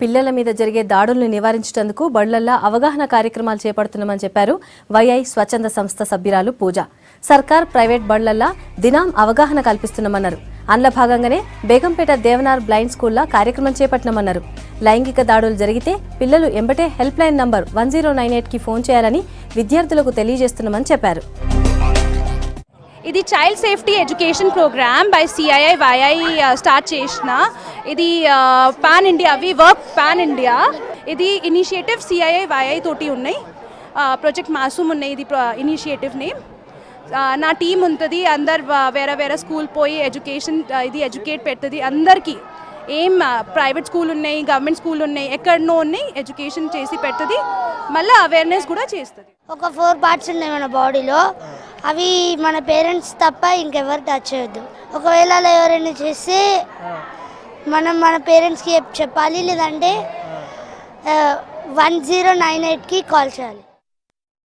పిల్లల మీద జరిగే దాడుల్ని నివారించేందుకు బళ్లల్లో అవగాహన కార్యక్రమాలు చేపడుతున్నామని చెప్పారు వైఐ స్వచ్ఛంద సంస్థ సభ్యురాలు పూజ. సర్కార్ ప్రైవేట్ బళ్లల్లో దినం అవగాహన కల్పిస్తున్నామన్నారు. అందులో భాగంగానే బేగంపేట దేవనార్ బ్లైండ్ స్కూల్లో కార్యక్రమం చేపట్టినామన్నారు. లైంగిక దాడులు జరిగితే పిల్లలు ఎంబటే హెల్ప్ లైన్ నంబర్ 1098కి ఫోన్ చేయాలని విద్యార్థులకు తెలియజేస్తున్నామని చెప్పారు. ఇది child safety education programme by CII start చేసిన ఇది pan India we work pan India. ఇది ఇనిషియేటివ్ CII తోటి ఉన్నాయి. ప్రాజెక్ట్ మాసూమ్ ఉన్నాయి ఇది ఇనిషియేటివ్ నేమ్. నా టీం ఉంటుంది, అందరు వేరే వేరే స్కూల్ పోయి ఎడ్యుకేషన్ ఇది ఎడ్యుకేట్ పెడుతుంది అందరికీ. ఏం ప్రైవేట్ స్కూల్ ఉన్నాయి, గవర్నమెంట్ స్కూల్ ఉన్నాయి, ఎక్కడనో ఉన్నాయి, ఎడ్యుకేషన్ చేసి పెడుతుంది. మళ్ళీ అవేర్నెస్ కూడా చేస్తుంది. ఒక 4 పార్ట్స్ ఉన్నాయి మన బాడీలో, అవి మన పేరెంట్స్ తప్ప ఇంకెవరు టచ్ చేయొద్దు. ఒకవేళ అలా ఎవరైనా చేస్తే మనం మన పేరెంట్స్కి చెప్పాలి, లేదంటే 1098కి కాల్ చేయాలి.